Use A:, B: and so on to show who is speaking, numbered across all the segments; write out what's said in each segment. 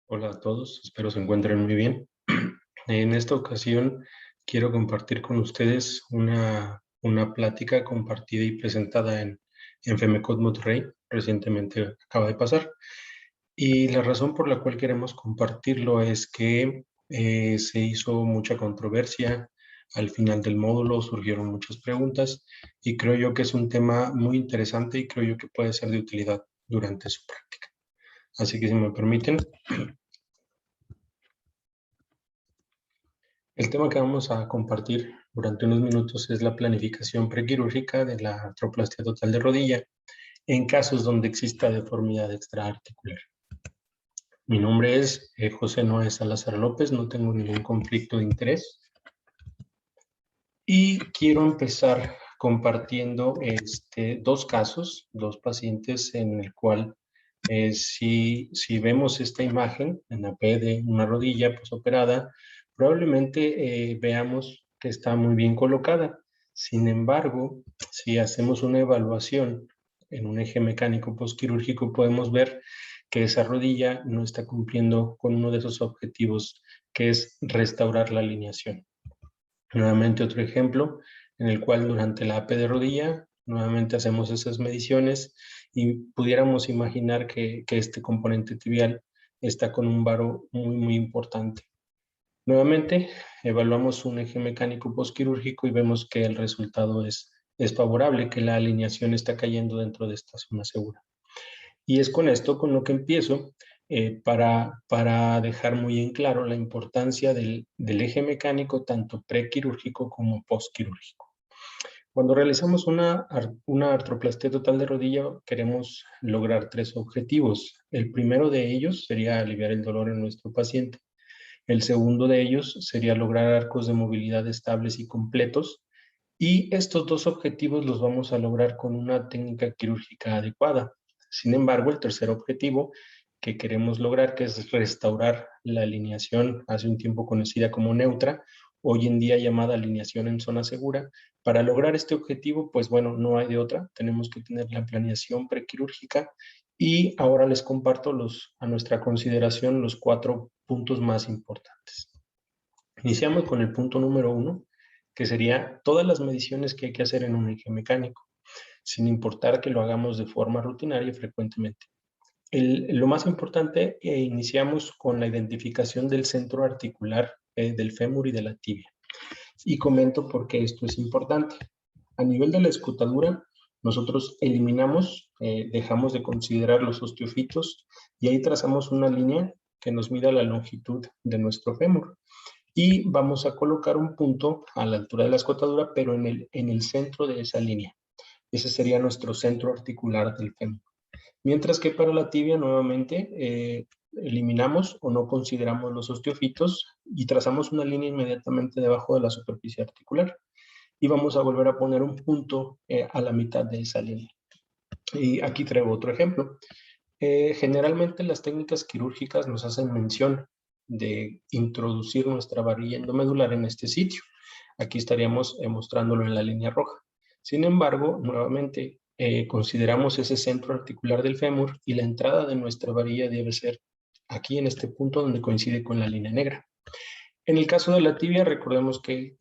A: Hola a todos, espero se encuentren muy bien. En esta ocasión quiero compartir con ustedes una plática compartida y presentada en FEMECOT Monterrey, recientemente acaba de pasar. Y la razón por la cual queremos compartirlo es que se hizo mucha controversia. Al final del módulo surgieron muchas preguntas y creo yo que es un tema muy interesante y creo yo que puede ser de utilidad durante su práctica. Así que si me permiten, el tema que vamos a compartir durante unos minutos es la planificación prequirúrgica de la artroplastia total de rodilla en casos donde exista deformidad extraarticular. Mi nombre es José Noé Salazar López, no tengo ningún conflicto de interés y quiero empezar compartiendo dos casos, dos pacientes en el cual si vemos esta imagen en la P de una rodilla posoperada, probablemente veamos que está muy bien colocada. Sin embargo, si hacemos una evaluación en un eje mecánico postquirúrgico, podemos ver que esa rodilla no está cumpliendo con uno de esos objetivos, que es restaurar la alineación. Nuevamente otro ejemplo en el cual durante la AP de rodilla, nuevamente hacemos esas mediciones y pudiéramos imaginar que este componente tibial está con un varo muy importante. Nuevamente, evaluamos un eje mecánico postquirúrgico y vemos que el resultado es favorable, que la alineación está cayendo dentro de esta zona segura. Y es con esto con lo que empiezo para dejar muy en claro la importancia del eje mecánico tanto prequirúrgico como postquirúrgico. Cuando realizamos una artroplastia total de rodilla, queremos lograr tres objetivos. El primero de ellos sería aliviar el dolor en nuestro paciente. El segundo de ellos sería lograr arcos de movilidad estables y completos. Y estos dos objetivos los vamos a lograr con una técnica quirúrgica adecuada. Sin embargo, el tercer objetivo que queremos lograr, que es restaurar la alineación hace un tiempo conocida como neutra, hoy en día llamada alineación en zona segura. Para lograr este objetivo, pues bueno, no hay de otra, tenemos que tener la planeación prequirúrgica y ahora les comparto a nuestra consideración los 4 puntos más importantes. Iniciamos con el punto número 1, que sería todas las mediciones que hay que hacer en un eje mecánico, sin importar que lo hagamos de forma rutinaria y frecuentemente. Lo más importante, iniciamos con la identificación del centro articular del fémur y de la tibia. Y comento por qué esto es importante. A nivel de la escotadura, nosotros eliminamos, dejamos de considerar los osteofitos y ahí trazamos una línea que nos mida la longitud de nuestro fémur. Y vamos a colocar un punto a la altura de la escotadura, pero en el centro de esa línea. Ese sería nuestro centro articular del fémur. Mientras que para la tibia, nuevamente, eliminamos o no consideramos los osteofitos y trazamos una línea inmediatamente debajo de la superficie articular. Y vamos a volver a poner un punto a la mitad de esa línea. Y aquí traigo otro ejemplo. Generalmente las técnicas quirúrgicas nos hacen mención de introducir nuestra varilla endomedular en este sitio. Aquí estaríamos mostrándolo en la línea roja. Sin embargo, nuevamente consideramos ese centro articular del fémur y la entrada de nuestra varilla debe ser aquí en este punto donde coincide con la línea negra. En el caso de la tibia, recordemos que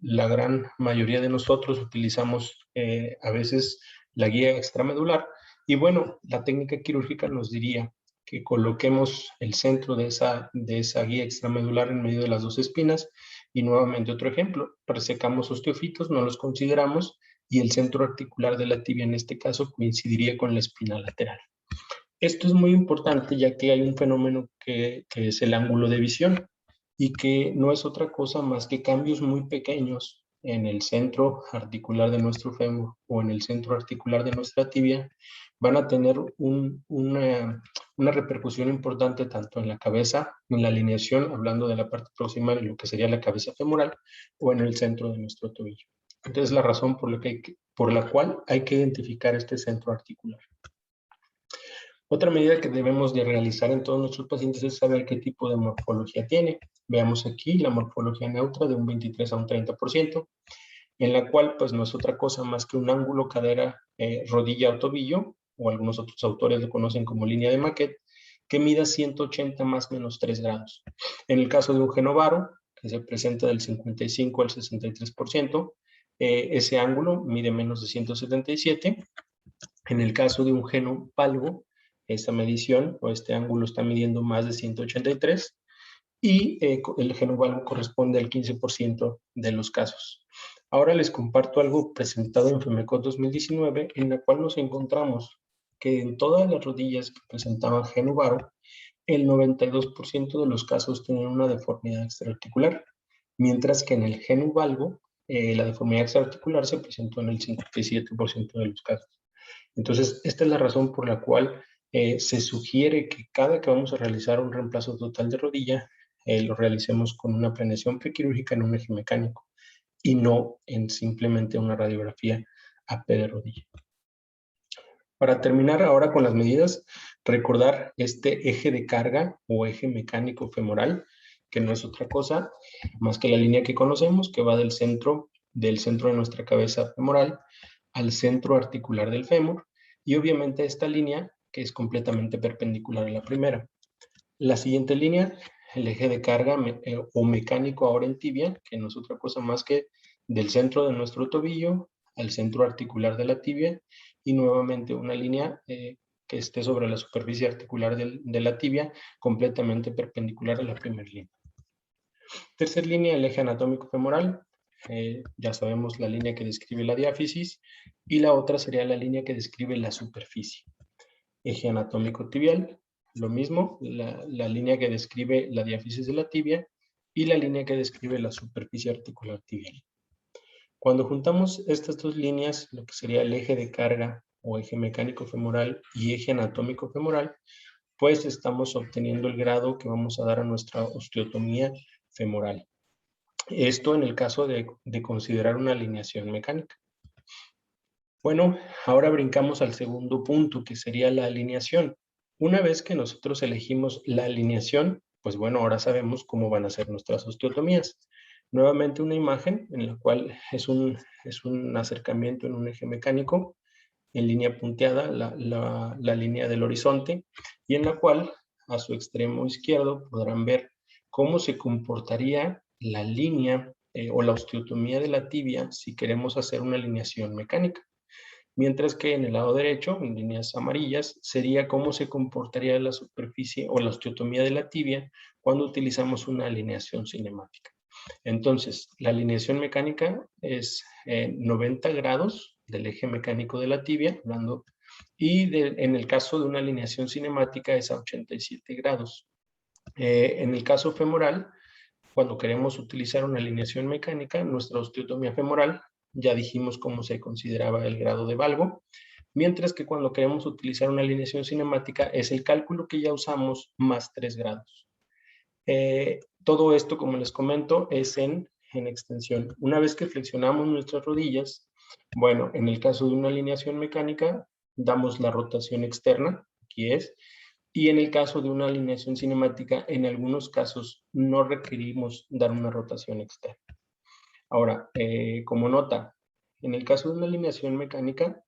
A: la gran mayoría de nosotros utilizamos a veces la guía extramedular y bueno, la técnica quirúrgica nos diría que coloquemos el centro de esa guía extramedular en medio de las dos espinas y nuevamente otro ejemplo, resecamos osteofitos, no los consideramos y el centro articular de la tibia en este caso coincidiría con la espina lateral. Esto es muy importante ya que hay un fenómeno que es el ángulo de visión y que no es otra cosa más que cambios muy pequeños en el centro articular de nuestro fémur o en el centro articular de nuestra tibia van a tener una repercusión importante tanto en la cabeza, en la alineación, hablando de la parte proximal, en lo que sería la cabeza femoral, o en el centro de nuestro tobillo. Entonces, la razón por la cual hay que identificar este centro articular. Otra medida que debemos de realizar en todos nuestros pacientes es saber qué tipo de morfología tiene. Veamos aquí la morfología neutra de un 23 a un 30%, en la cual pues no es otra cosa más que un ángulo cadera, rodilla o tobillo, o algunos otros autores lo conocen como línea de Maquet, que mida 180 más menos 3 grados. En el caso de un genovaro, que se presenta del 55 al 63%, ese ángulo mide menos de 177. En el caso de un genovalgo, esta medición o este ángulo está midiendo más de 183 y el genovalgo corresponde al 15% de los casos. Ahora les comparto algo presentado en FEMECOT 2019, en la cual nos encontramos que en todas las rodillas que presentaban genovaro, el 92% de los casos tenían una deformidad extraarticular, mientras que en el genovalgo la deformidad extraarticular se presentó en el 57% de los casos. Entonces, esta es la razón por la cual se sugiere que cada que vamos a realizar un reemplazo total de rodilla, lo realicemos con una planeación prequirúrgica en un eje mecánico y no en simplemente una radiografía AP de rodilla. Para terminar ahora con las medidas, recordar este eje de carga o eje mecánico femoral, que no es otra cosa más que la línea que conocemos, que va del centro de nuestra cabeza femoral al centro articular del fémur, y obviamente esta línea que es completamente perpendicular a la primera. La siguiente línea, el eje de carga o mecánico ahora en tibia, que no es otra cosa más que del centro de nuestro tobillo al centro articular de la tibia, y nuevamente una línea que esté sobre la superficie articular de la tibia, completamente perpendicular a la primera línea. Tercer línea, el eje anatómico femoral. Ya sabemos la línea que describe la diáfisis, y la otra sería la línea que describe la superficie. Eje anatómico tibial, lo mismo, la línea que describe la diáfisis de la tibia y la línea que describe la superficie articular tibial. Cuando juntamos estas dos líneas, lo que sería el eje de carga o eje mecánico femoral y eje anatómico femoral, pues estamos obteniendo el grado que vamos a dar a nuestra osteotomía femoral. Esto en el caso de considerar una alineación mecánica. Bueno, ahora brincamos al segundo punto, que sería la alineación. Una vez que nosotros elegimos la alineación, pues bueno, ahora sabemos cómo van a ser nuestras osteotomías. Nuevamente una imagen en la cual es un acercamiento en un eje mecánico, en línea punteada, la línea del horizonte, y en la cual a su extremo izquierdo podrán ver cómo se comportaría la línea o la osteotomía de la tibia si queremos hacer una alineación mecánica. Mientras que en el lado derecho, en líneas amarillas, sería cómo se comportaría la superficie o la osteotomía de la tibia cuando utilizamos una alineación cinemática. Entonces, la alineación mecánica es 90 grados del eje mecánico de la tibia, hablando, y en el caso de una alineación cinemática es a 87 grados. En el caso femoral, cuando queremos utilizar una alineación mecánica, nuestra osteotomía femoral, ya dijimos cómo se consideraba el grado de valgo, mientras que cuando queremos utilizar una alineación cinemática es el cálculo que ya usamos más 3 grados. Todo esto, como les comento, es en extensión. Una vez que flexionamos nuestras rodillas, bueno, en el caso de una alineación mecánica, damos la rotación externa, aquí es, y en el caso de una alineación cinemática, en algunos casos no requerimos dar una rotación externa. Ahora, como nota, en el caso de una alineación mecánica,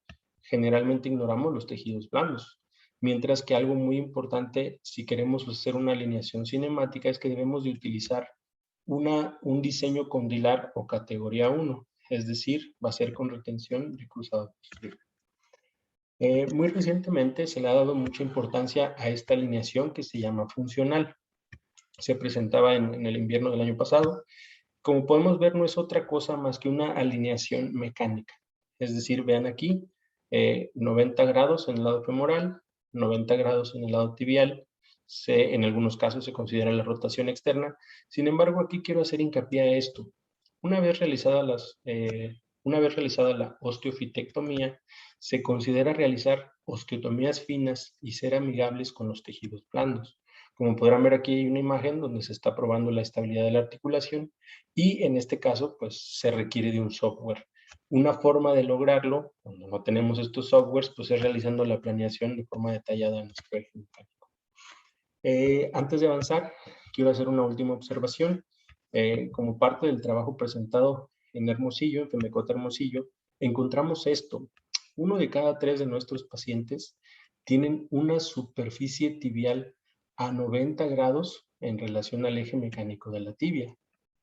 A: generalmente ignoramos los tejidos blandos, mientras que algo muy importante si queremos hacer una alineación cinemática es que debemos de utilizar un diseño condilar o categoría 1, es decir, va a ser con retención de cruzado posterior. Muy recientemente se le ha dado mucha importancia a esta alineación que se llama funcional. Se presentaba en el invierno del año pasado. Como podemos ver, no es otra cosa más que una alineación mecánica. Es decir, vean aquí, 90 grados en el lado femoral, 90 grados en el lado tibial. En algunos casos se considera la rotación externa. Sin embargo, aquí quiero hacer hincapié a esto. Una vez realizada la osteofitectomía, se considera realizar osteotomías finas y ser amigables con los tejidos blandos. Como podrán ver aquí hay una imagen donde se está probando la estabilidad de la articulación y en este caso pues se requiere de un software. Una forma de lograrlo, cuando no tenemos estos softwares, pues es realizando la planeación de forma detallada en nuestro eje mecánico. Antes de avanzar, quiero hacer una última observación. Como parte del trabajo presentado en Hermosillo, en FEMECOT Hermosillo, encontramos esto. 1 de cada 3 de nuestros pacientes tienen una superficie tibial a 90 grados en relación al eje mecánico de la tibia,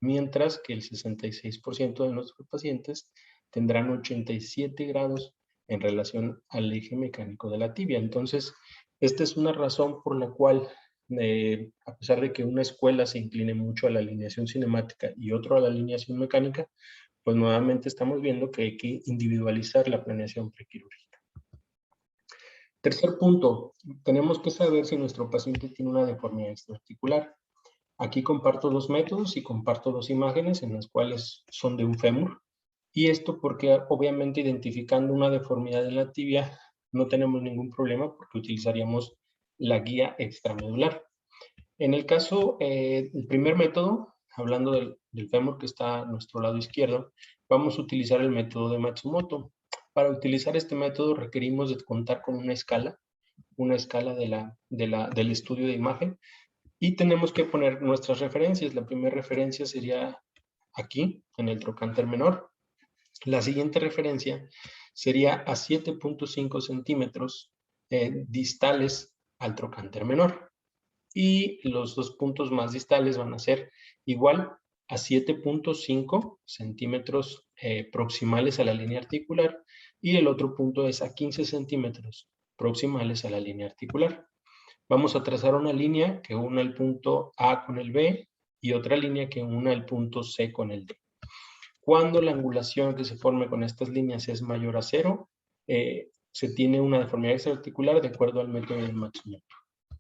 A: mientras que el 66% de nuestros pacientes tendrán 87 grados en relación al eje mecánico de la tibia. Entonces, esta es una razón por la cual, a pesar de que una escuela se incline mucho a la alineación cinemática y otro a la alineación mecánica, pues nuevamente estamos viendo que hay que individualizar la planeación prequirúrgica. Tercer punto, tenemos que saber si nuestro paciente tiene una deformidad extraarticular. Aquí comparto dos métodos y comparto dos imágenes en las cuales son de un fémur. Y esto porque obviamente identificando una deformidad en la tibia no tenemos ningún problema porque utilizaríamos la guía extramedular. En el caso, el primer método, hablando del fémur que está a nuestro lado izquierdo, vamos a utilizar el método de Matsumoto. Para utilizar este método requerimos de contar con una escala del estudio de imagen, y tenemos que poner nuestras referencias. La primera referencia sería aquí, en el trocánter menor. La siguiente referencia sería a 7.5 centímetros distales al trocánter menor. Y los dos puntos más distales van a ser igual a 7.5 centímetros proximales a la línea articular, y el otro punto es a 15 centímetros proximales a la línea articular. Vamos a trazar una línea que una el punto A con el B y otra línea que una el punto C con el D. Cuando la angulación que se forme con estas líneas es mayor a 0, se tiene una deformidad extraarticular de acuerdo al método de Matsumoto.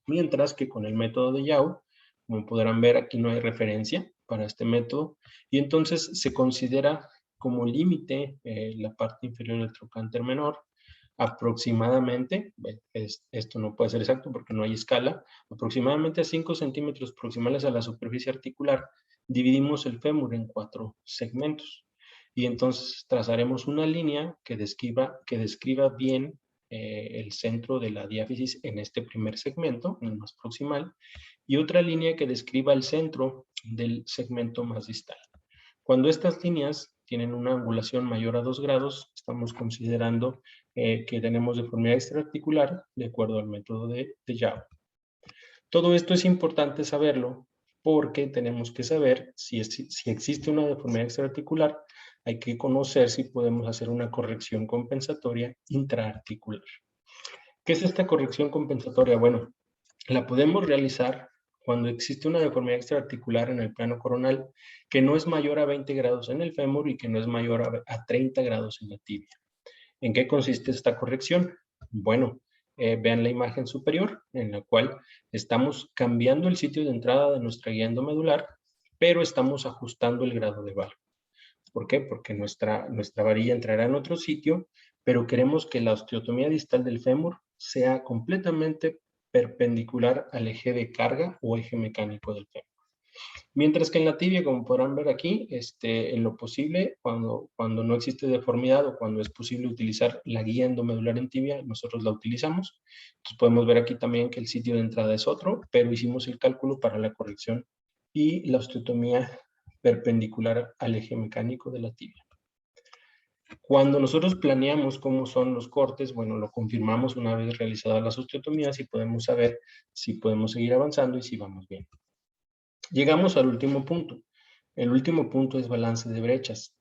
A: Mientras que con el método de Yau, como podrán ver, aquí no hay referencia para este método, y entonces se considera como límite la parte inferior del trocánter menor, aproximadamente, esto no puede ser exacto porque no hay escala, aproximadamente a 5 centímetros proximales a la superficie articular. Dividimos el fémur en 4 segmentos y entonces trazaremos una línea que describa bien el centro de la diáfisis en este primer segmento, el más proximal, y otra línea que describa el centro del segmento más distal. Cuando estas líneas tienen una angulación mayor a 2 grados, estamos considerando que tenemos deformidad extraarticular de acuerdo al método de Yau. Todo esto es importante saberlo porque tenemos que saber si existe una deformidad extraarticular, hay que conocer si podemos hacer una corrección compensatoria intraarticular. ¿Qué es esta corrección compensatoria? Bueno, la podemos realizar cuando existe una deformidad extraarticular en el plano coronal que no es mayor a 20 grados en el fémur y que no es mayor a 30 grados en la tibia. ¿En qué consiste esta corrección? Bueno, vean la imagen superior en la cual estamos cambiando el sitio de entrada de nuestra guía endomedular, pero estamos ajustando el grado de valgo. ¿Por qué? Porque nuestra varilla entrará en otro sitio, pero queremos que la osteotomía distal del fémur sea completamente perpendicular al eje de carga o eje mecánico del fémur. Mientras que en la tibia, como podrán ver aquí, en lo posible, cuando no existe deformidad o cuando es posible utilizar la guía endomedular en tibia, nosotros la utilizamos. Entonces podemos ver aquí también que el sitio de entrada es otro, pero hicimos el cálculo para la corrección y la osteotomía perpendicular al eje mecánico de la tibia. Cuando nosotros planeamos cómo son los cortes, bueno, lo confirmamos una vez realizadas las osteotomías y podemos saber si podemos seguir avanzando y si vamos bien. Llegamos al último punto. El último punto es balance de brechas.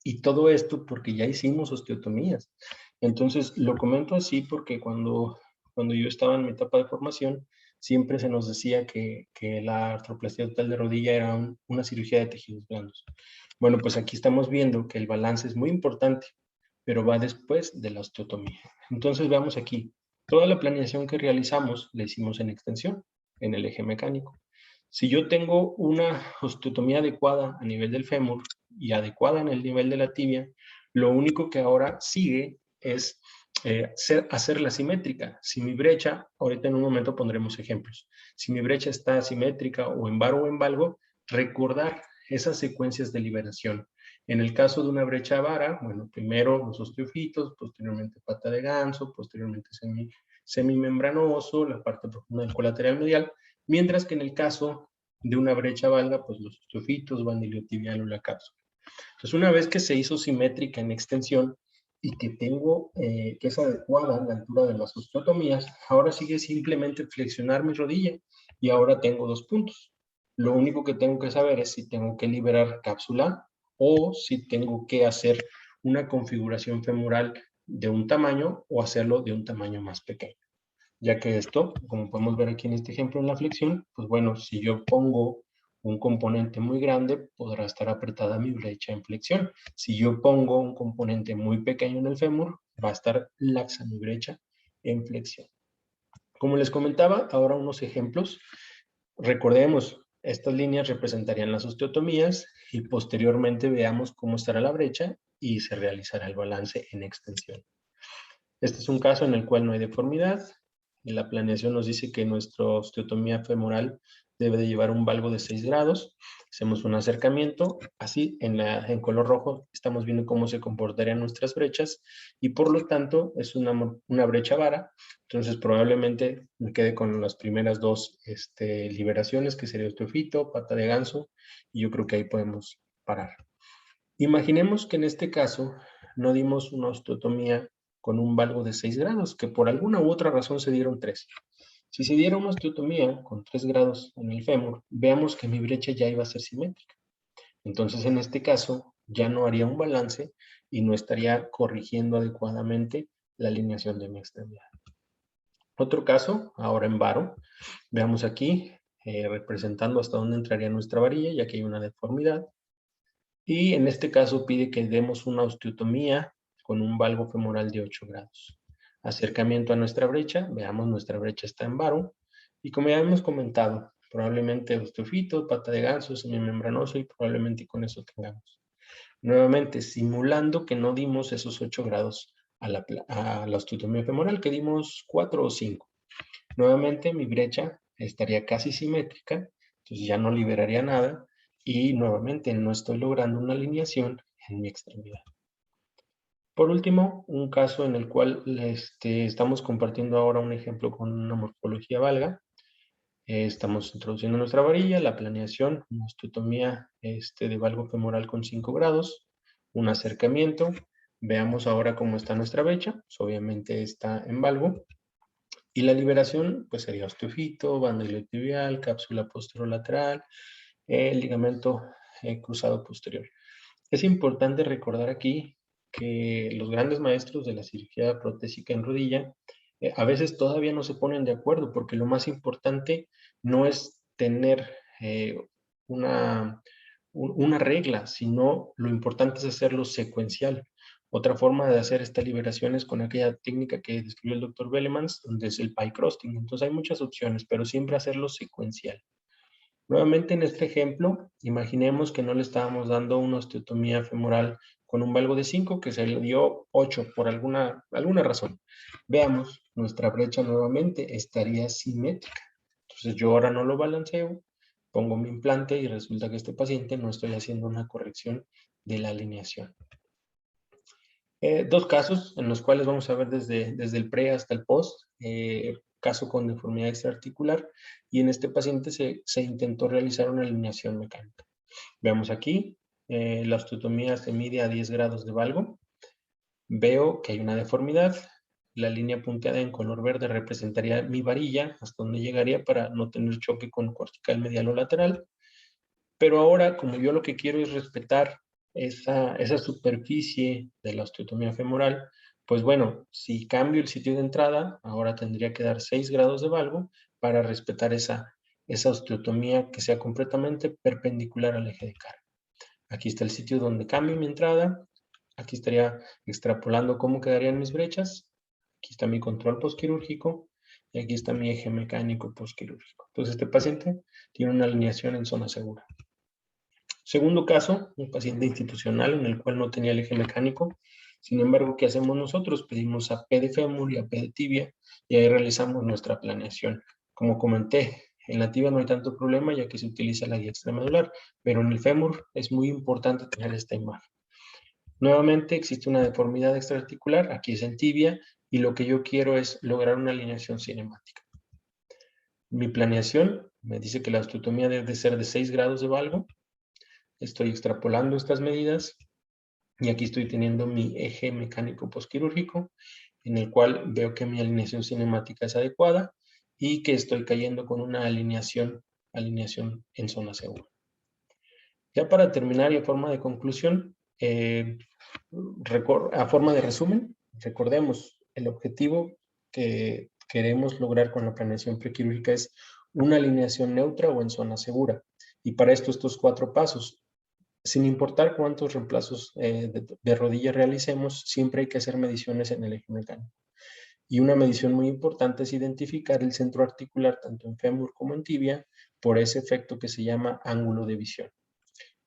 A: Y todo esto porque ya hicimos osteotomías. Entonces, lo comento así porque cuando yo estaba en mi etapa de formación, siempre se nos decía que la artroplastia total de rodilla era una cirugía de tejidos blandos. Bueno, pues aquí estamos viendo que el balance es muy importante, pero va después de la osteotomía. Entonces, veamos aquí. Toda la planeación que realizamos la hicimos en extensión, en el eje mecánico. Si yo tengo una osteotomía adecuada a nivel del fémur y adecuada en el nivel de la tibia, lo único que ahora sigue es hacerla simétrica. Si mi brecha, ahorita en un momento pondremos ejemplos, si mi brecha está asimétrica o en varo o en valgo, recordar esas secuencias de liberación. En el caso de una brecha vara, bueno, primero los osteofitos, posteriormente pata de ganso, posteriormente semimembranoso, la parte profunda del colateral medial, mientras que en el caso de una brecha valga, pues los osteofitos van iliotibial o la cápsula. Entonces, una vez que se hizo simétrica en extensión, y que tengo, que es adecuada la altura de las osteotomías, ahora sigue simplemente flexionar mi rodilla y ahora tengo 2 puntos. Lo único que tengo que saber es si tengo que liberar cápsula o si tengo que hacer una configuración femoral de un tamaño o hacerlo de un tamaño más pequeño. Ya que esto, como podemos ver aquí en este ejemplo en la flexión, pues bueno, si yo pongo un componente muy grande, podrá estar apretada mi brecha en flexión. Si yo pongo un componente muy pequeño en el fémur, va a estar laxa mi brecha en flexión. Como les comentaba, ahora unos ejemplos. Recordemos, estas líneas representarían las osteotomías y posteriormente veamos cómo estará la brecha y se realizará el balance en extensión. Este es un caso en el cual no hay deformidad. Y la planeación nos dice que nuestra osteotomía femoral debe de llevar un valgo de 6 grados. Hacemos un acercamiento. Así, en color rojo, estamos viendo cómo se comportarían nuestras brechas y por lo tanto es una brecha vara. Entonces, probablemente me quede con las primeras dos liberaciones, que sería osteofito, pata de ganso, y yo creo que ahí podemos parar. Imaginemos que en este caso no dimos una osteotomía con un valgo de 6 grados, que por alguna u otra razón se dieron 3. Si se diera una osteotomía con 3 grados en el fémur, veamos que mi brecha ya iba a ser simétrica. Entonces, en este caso, ya no haría un balance y no estaría corrigiendo adecuadamente la alineación de mi extremidad. Otro caso, ahora en varo, veamos aquí, representando hasta dónde entraría nuestra varilla, ya que hay una deformidad. Y en este caso pide que demos una osteotomía con un valgo femoral de 8 grados. Acercamiento a nuestra brecha, veamos nuestra brecha está en varo. Y como ya hemos comentado, probablemente osteofito, pata de ganso, semimembranoso y probablemente con eso tengamos. Nuevamente, simulando que no dimos esos 8 grados a la osteotomía femoral, que dimos 4 o 5. Nuevamente mi brecha estaría casi simétrica, entonces ya no liberaría nada y nuevamente no estoy logrando una alineación en mi extremidad. Por último, un caso en el cual estamos compartiendo ahora un ejemplo con una morfología valga. Estamos introduciendo nuestra varilla, la planeación, una osteotomía de valgo femoral con 5 grados, un acercamiento. Veamos ahora cómo está nuestra brecha, pues obviamente está en valgo. Y la liberación, pues sería osteofito, banda iliotibial, cápsula posterolateral, el ligamento cruzado posterior. Es importante recordar aquí que los grandes maestros de la cirugía protésica en rodilla a veces todavía no se ponen de acuerdo porque lo más importante no es tener una, una regla, sino lo importante es hacerlo secuencial. Otra forma de hacer esta liberación es con aquella técnica que describió el doctor Bellemans, donde es el pie crusting. Entonces hay muchas opciones, pero siempre hacerlo secuencial. Nuevamente en este ejemplo, imaginemos que no le estábamos dando una osteotomía femoral con un valgo de 5, que se le dio 8 por alguna razón. Veamos, nuestra brecha nuevamente estaría simétrica. Entonces yo ahora no lo balanceo, pongo mi implante y resulta que este paciente no estoy haciendo una corrección de la alineación. Dos casos en los cuales vamos a ver desde el pre hasta el post, caso con deformidad extraarticular, y en este paciente se intentó realizar una alineación mecánica. Veamos aquí, la osteotomía se mide a 10 grados de valgo, veo que hay una deformidad, la línea punteada en color verde representaría mi varilla, hasta donde llegaría para no tener choque con cortical medial o lateral, pero ahora, como yo lo que quiero es respetar esa superficie de la osteotomía femoral, pues bueno, si cambio el sitio de entrada, ahora tendría que dar 6 grados de valgo para respetar esa osteotomía que sea completamente perpendicular al eje de carga. Aquí está el sitio donde cambio mi entrada, aquí estaría extrapolando cómo quedarían mis brechas, aquí está mi control postquirúrgico y aquí está mi eje mecánico postquirúrgico. Entonces este paciente tiene una alineación en zona segura. Segundo caso, un paciente institucional en el cual no tenía el eje mecánico. Sin embargo, ¿qué hacemos nosotros? Pedimos a P de fémur y a P de tibia y ahí realizamos nuestra planeación. Como comenté, en la tibia no hay tanto problema ya que se utiliza la guía extramedular, pero en el fémur es muy importante tener esta imagen. Nuevamente existe una deformidad extraarticular, aquí es en tibia, y lo que yo quiero es lograr una alineación cinemática. Mi planeación me dice que la osteotomía debe ser de 6 grados de valgo. Estoy extrapolando estas medidas Y aquí estoy teniendo mi eje mecánico posquirúrgico, en el cual veo que mi alineación cinemática es adecuada y que estoy cayendo con una alineación en zona segura. Ya para terminar y a forma de conclusión, a forma de resumen, recordemos, el objetivo que queremos lograr con la planeación prequirúrgica es una alineación neutra o en zona segura. Y para esto estos 4 pasos, sin importar cuántos reemplazos de rodilla realicemos, siempre hay que hacer mediciones en el eje mecánico. Y una medición muy importante es identificar el centro articular tanto en fémur como en tibia por ese efecto que se llama ángulo de visión.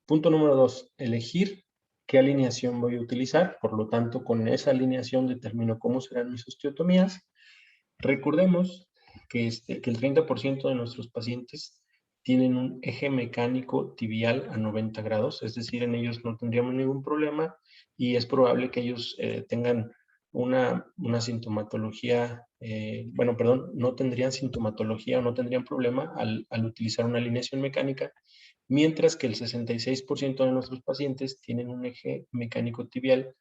A: Punto número 2, elegir qué alineación voy a utilizar. Por lo tanto, con esa alineación determino cómo serán mis osteotomías. Recordemos que el 30% de nuestros pacientes tienen un eje mecánico tibial a 90 grados, es decir, en ellos no tendríamos ningún problema y es probable que ellos tengan una sintomatología, no tendrían sintomatología o no tendrían problema al utilizar una alineación mecánica, mientras que el 66% de nuestros pacientes tienen un eje mecánico tibial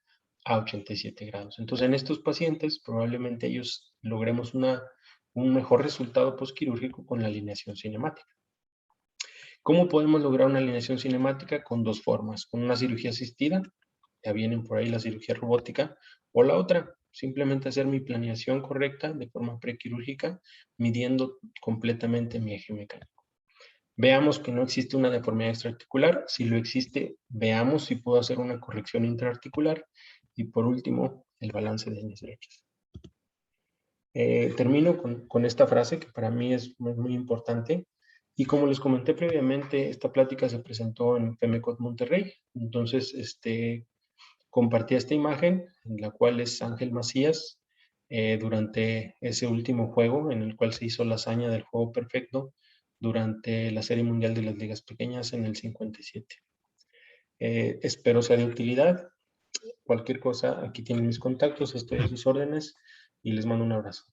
A: a 87 grados. Entonces, en estos pacientes, probablemente ellos logremos un mejor resultado postquirúrgico con la alineación cinemática. ¿Cómo podemos lograr una alineación cinemática? Con 2 formas. Con una cirugía asistida, ya vienen por ahí la cirugía robótica, o la otra, simplemente hacer mi planeación correcta de forma prequirúrgica, midiendo completamente mi eje mecánico. Veamos que no existe una deformidad extraarticular. Si lo existe, veamos si puedo hacer una corrección intraarticular. Y por último, el balance de líneas derechas. Termino con esta frase que para mí es muy importante. Y como les comenté previamente, esta plática se presentó en FEMECOT Monterrey. Entonces, compartí esta imagen, en la cual es Ángel Macías, durante ese último juego, en el cual se hizo la hazaña del juego perfecto durante la Serie Mundial de las Ligas Pequeñas en el 57. Espero sea de utilidad. Cualquier cosa, aquí tienen mis contactos, estoy a sus órdenes y les mando un abrazo.